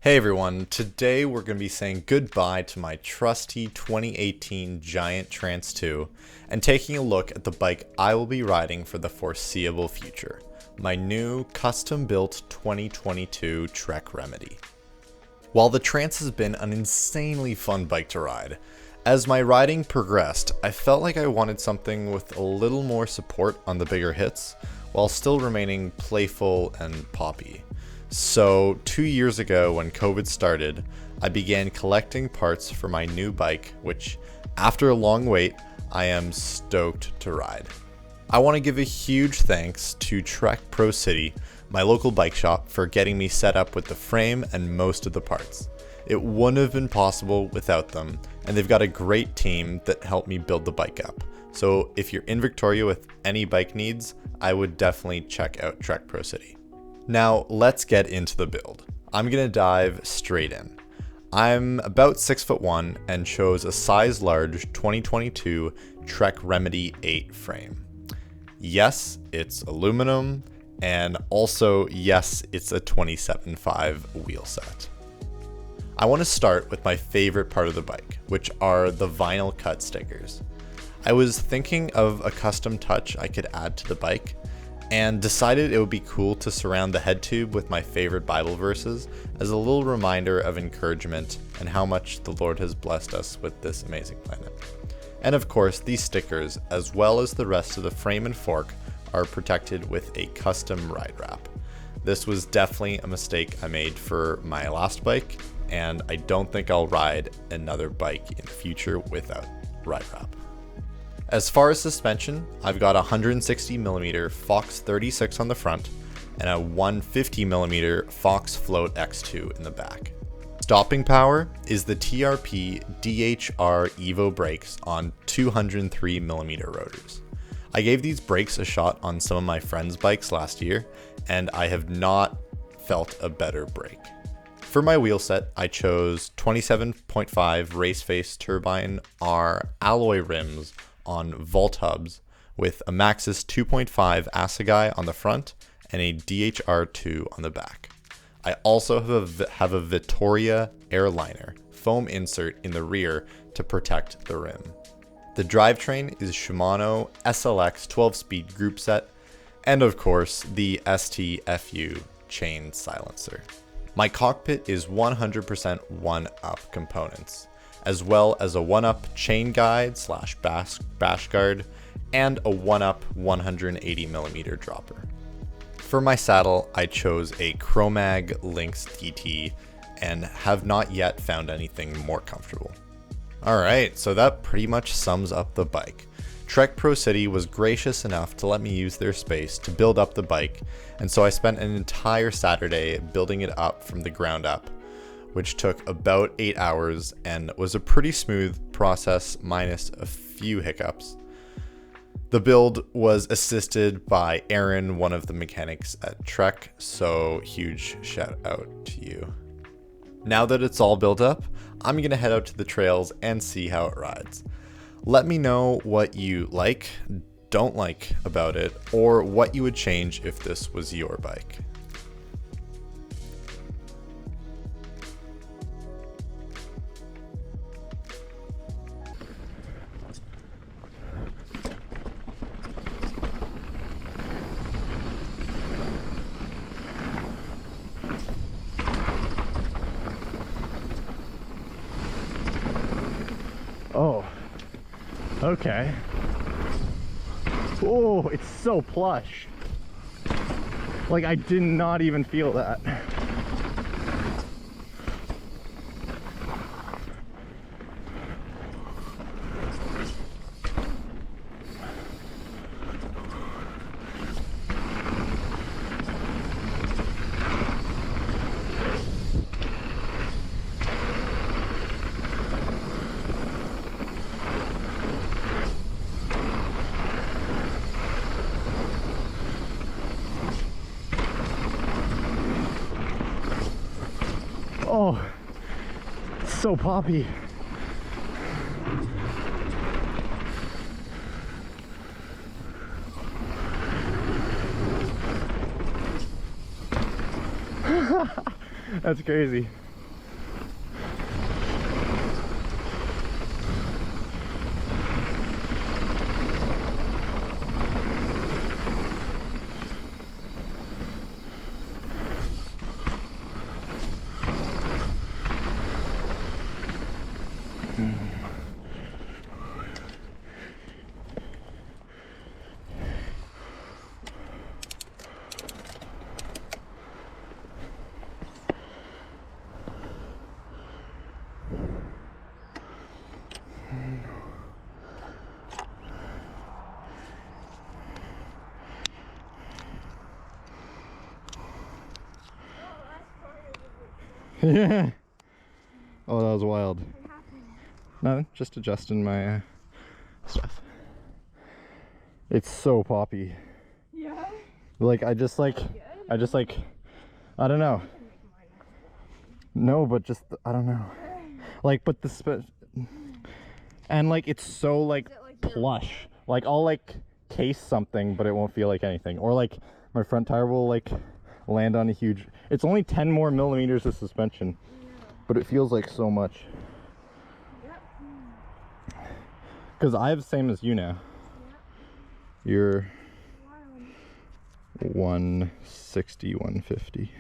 Hey everyone, today we're going to be saying goodbye to my trusty 2018 Giant Trance 2 and taking a look at the bike I will be riding for the foreseeable future, my new custom-built 2022 Trek Remedy. While the Trance has been an insanely fun bike to ride, as my riding progressed, I felt like I wanted something with a little more support on the bigger hits, while still remaining playful and poppy. So 2 years ago when COVID started, I began collecting parts for my new bike, which after a long wait, I am stoked to ride. I want to give a huge thanks to Trek Pro City, my local bike shop, for getting me set up with the frame and most of the parts. It wouldn't have been possible without them, and they've got a great team that helped me build the bike up. So if you're in Victoria with any bike needs, I would definitely check out Trek Pro City. Now let's get into the build. I'm gonna dive straight in. I'm about 6'1" and chose a size large 2022 Trek Remedy 8 frame. Yes, it's aluminum, and also yes, it's a 27.5 wheel set. I want to start with my favorite part of the bike, which are the vinyl cut stickers. I was thinking of a custom touch I could add to the bike, and decided it would be cool to surround the head tube with my favorite Bible verses as a little reminder of encouragement and how much the Lord has blessed us with this amazing planet. And of course, these stickers, as well as the rest of the frame and fork, are protected with a custom ride wrap. This was definitely a mistake I made for my last bike, and I don't think I'll ride another bike in the future without ride wrap. As far as suspension, I've got a 160mm Fox 36 on the front and a 150mm Fox Float X2 in the back. Stopping power is the TRP DHR Evo brakes on 203mm rotors. I gave these brakes a shot on some of my friends' bikes last year, and I have not felt a better brake. For my wheel set, I chose 27.5 Race Face Turbine R alloy rims on Vault hubs with a Maxxis 2.5 Assegai on the front and a DHR2 on the back. I also have a Vittoria airliner foam insert in the rear to protect the rim. The drivetrain is Shimano SLX 12-speed group set, and of course the STFU chain silencer. My cockpit is 100% 1UP components, as well as a 1UP chain guide / bash guard, and a 1UP 180mm dropper. For my saddle, I chose a Chromag Lynx DT and have not yet found anything more comfortable. Alright, so that pretty much sums up the bike. Trek Pro City was gracious enough to let me use their space to build up the bike, and so I spent an entire Saturday building it up from the ground up, which took about 8 hours and was a pretty smooth process minus a few hiccups. The build was assisted by Aaron, one of the mechanics at Trek, so huge shout out to you. Now that it's all built up, I'm going to head out to the trails and see how it rides. Let me know what you like, don't like about it, or what you would change if this was your bike. Oh, okay. Oh, it's so plush. Like, I did not even feel that. Oh, it's so poppy. That's crazy. Yeah. Oh, that was wild. No, just adjusting my stuff. It's so poppy. Yeah. Like I just like, I don't know. No, but just I don't know. Like, but the and like it's so like plush. Like I'll like case something, but it won't feel like anything. Or like my front tire will like land on a huge. It's only 10 more millimeters of suspension, but it feels like so much. Because I have the same as you now. You're 160, 150.